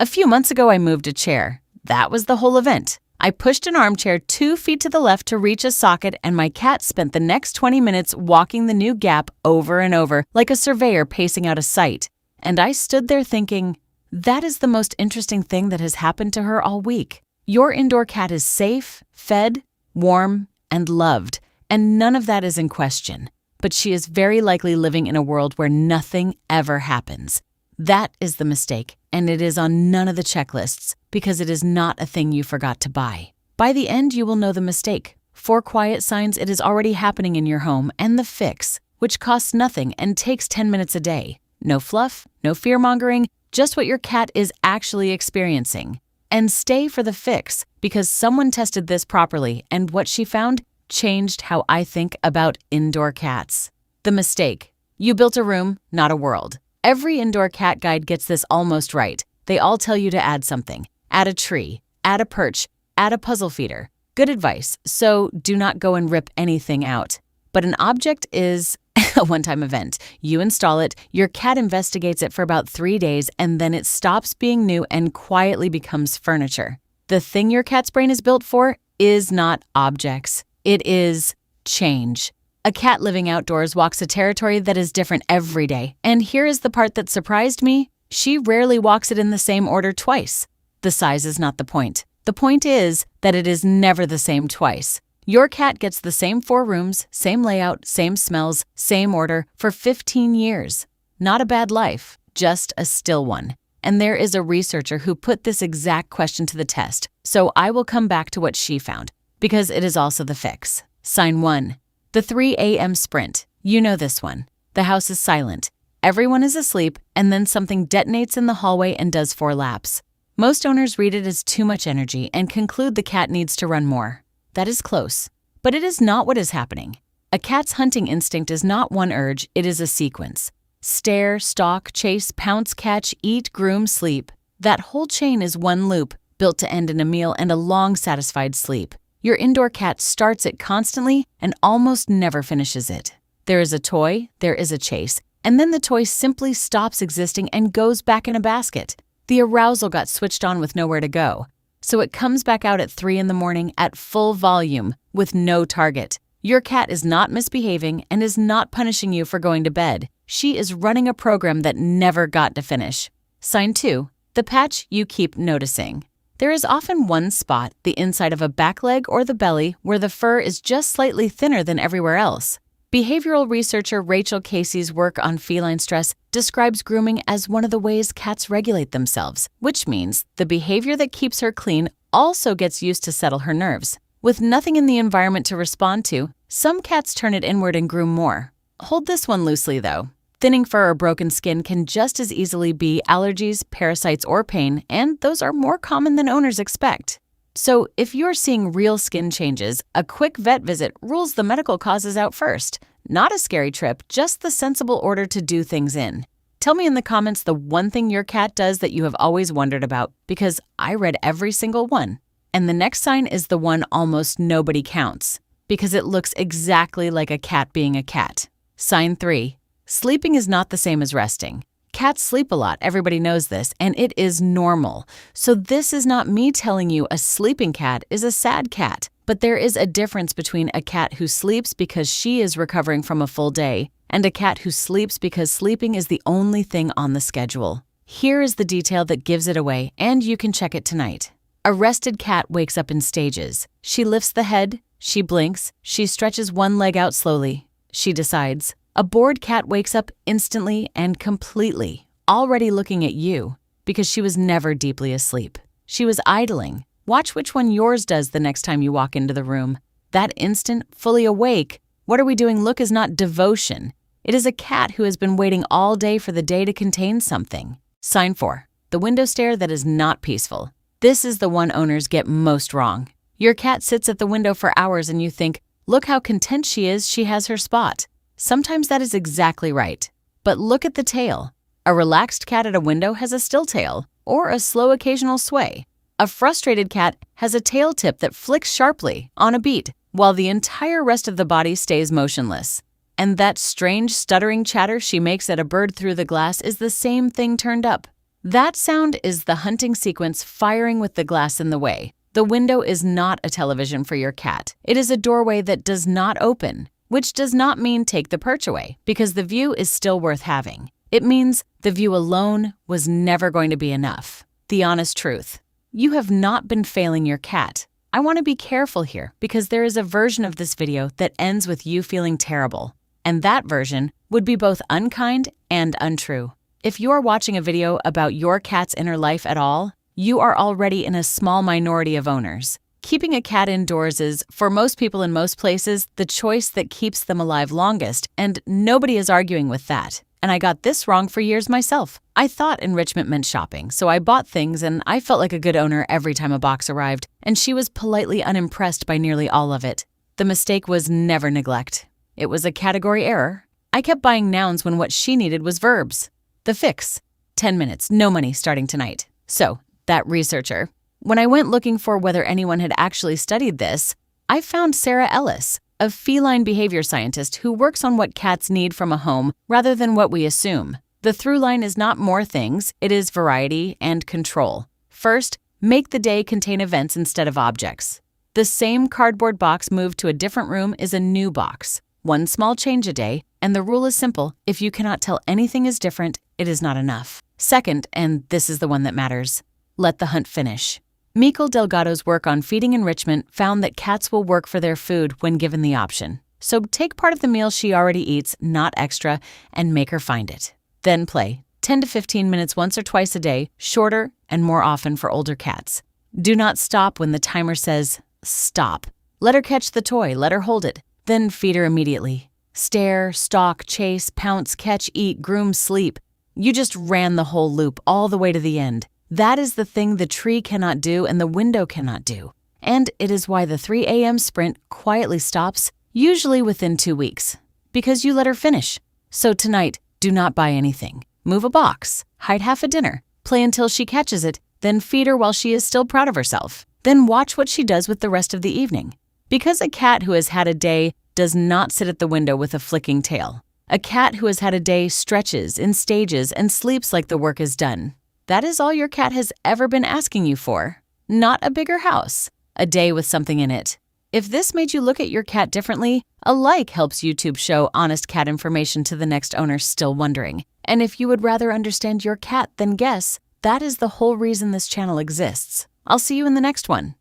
A few months ago, I moved a chair. That was the whole event. I pushed an armchair 2 feet to the left to reach a socket, and my cat spent the next 20 minutes walking the new gap over and over like a surveyor pacing out a site. And I stood there thinking, that is the most interesting thing that has happened to her all week. Your indoor cat is safe, fed, warm, and loved, and none of that is in question. But she is very likely living in a world where nothing ever happens. That is the mistake, and it is on none of the checklists because it is not a thing you forgot to buy. By the end, you will know the mistake. 4 quiet signs it is already happening in your home, and the fix, which costs nothing and takes 10 minutes a day. No fluff, no fear-mongering, just what your cat is actually experiencing. And stay for the fix, because someone tested this properly, and what she found changed how I think about indoor cats. The mistake. You built a room, not a world. Every indoor cat guide gets this almost right. They all tell you to add something. Add a tree, add a perch, add a puzzle feeder. Good advice, so do not go and rip anything out. But an object is a one-time event. You install it, your cat investigates it for about 3 days, and then it stops being new and quietly becomes furniture. The thing your cat's brain is built for is not objects. It is change. A cat living outdoors walks a territory that is different every day. And here is the part that surprised me. She rarely walks it in the same order twice. The size is not the point. The point is that it is never the same twice. Your cat gets the same 4 rooms, same layout, same smells, same order for 15 years. Not a bad life, just a still one. And there is a researcher who put this exact question to the test. So I will come back to what she found, because it is also the fix. Sign 1. The 3 a.m. sprint. You know this one. The house is silent. Everyone is asleep, and then something detonates in the hallway and does 4 laps. Most owners read it as too much energy and conclude the cat needs to run more. That is close. But it is not what is happening. A cat's hunting instinct is not one urge, it is a sequence. Stare, stalk, chase, pounce, catch, eat, groom, sleep. That whole chain is one loop, built to end in a meal and a long, satisfied sleep. Your indoor cat starts it constantly and almost never finishes it. There is a toy, there is a chase, and then the toy simply stops existing and goes back in a basket. The arousal got switched on with nowhere to go. So it comes back out at 3 in the morning at full volume with no target. Your cat is not misbehaving and is not punishing you for going to bed. She is running a program that never got to finish. Sign 2. The patch you keep noticing. There is often one spot, the inside of a back leg or the belly, where the fur is just slightly thinner than everywhere else. Behavioral researcher Rachel Casey's work on feline stress describes grooming as one of the ways cats regulate themselves, which means the behavior that keeps her clean also gets used to settle her nerves. With nothing in the environment to respond to, some cats turn it inward and groom more. Hold this one loosely, though. Thinning fur or broken skin can just as easily be allergies, parasites, or pain, and those are more common than owners expect. So if you're seeing real skin changes, a quick vet visit rules the medical causes out first. Not a scary trip, just the sensible order to do things in. Tell me in the comments the one thing your cat does that you have always wondered about, because I read every single one. And the next sign is the one almost nobody counts, because it looks exactly like a cat being a cat. Sign 3. Sleeping is not the same as resting. Cats sleep a lot, everybody knows this, and it is normal. So this is not me telling you a sleeping cat is a sad cat, but there is a difference between a cat who sleeps because she is recovering from a full day and a cat who sleeps because sleeping is the only thing on the schedule. Here is the detail that gives it away, and you can check it tonight. A rested cat wakes up in stages. She lifts the head, she blinks, she stretches one leg out slowly. She decides. A bored cat wakes up instantly and completely, already looking at you, because she was never deeply asleep. She was idling. Watch which one yours does the next time you walk into the room. That instant, fully awake, what are we doing look is not devotion. It is a cat who has been waiting all day for the day to contain something. Sign 4. The window stare that is not peaceful. This is the one owners get most wrong. Your cat sits at the window for hours and you think, look how content she is, she has her spot. Sometimes that is exactly right. But look at the tail. A relaxed cat at a window has a still tail, or a slow occasional sway. A frustrated cat has a tail tip that flicks sharply, on a beat, while the entire rest of the body stays motionless. And that strange stuttering chatter she makes at a bird through the glass is the same thing turned up. That sound is the hunting sequence firing with the glass in the way. The window is not a television for your cat. It is a doorway that does not open, which does not mean take the perch away, because the view is still worth having. It means the view alone was never going to be enough. The honest truth. You have not been failing your cat. I want to be careful here because there is a version of this video that ends with you feeling terrible. And that version would be both unkind and untrue. If you are watching a video about your cat's inner life at all, you are already in a small minority of owners. Keeping a cat indoors is, for most people in most places, the choice that keeps them alive longest, and nobody is arguing with that. And I got this wrong for years myself. I thought enrichment meant shopping, so I bought things and I felt like a good owner every time a box arrived, and she was politely unimpressed by nearly all of it. The mistake was never neglect. It was a category error. I kept buying nouns when what she needed was verbs. The fix. 10 minutes, no money starting tonight. So, that researcher. When I went looking for whether anyone had actually studied this, I found Sarah Ellis, a feline behavior scientist who works on what cats need from a home rather than what we assume. The through line is not more things, it is variety and control. First, make the day contain events instead of objects. The same cardboard box moved to a different room is a new box. One small change a day, and the rule is simple: if you cannot tell anything is different, it is not enough. Second, and this is the one that matters, let the hunt finish. Michael Delgado's work on feeding enrichment found that cats will work for their food when given the option. So take part of the meal she already eats, not extra, and make her find it. Then play, 10 to 15 minutes once or twice a day, shorter and more often for older cats. Do not stop when the timer says stop. Let her catch the toy, let her hold it, then feed her immediately. Stare, stalk, chase, pounce, catch, eat, groom, sleep. You just ran the whole loop all the way to the end. That is the thing the tree cannot do and the window cannot do. And it is why the 3 a.m. sprint quietly stops, usually within 2 weeks, because you let her finish. So tonight, do not buy anything. Move a box, hide half a dinner, play until she catches it, then feed her while she is still proud of herself. Then watch what she does with the rest of the evening. Because a cat who has had a day does not sit at the window with a flicking tail. A cat who has had a day stretches in stages and sleeps like the work is done. That is all your cat has ever been asking you for. Not a bigger house, a day with something in it. If this made you look at your cat differently, a like helps YouTube show honest cat information to the next owner still wondering. And if you would rather understand your cat than guess, that is the whole reason this channel exists. I'll see you in the next one.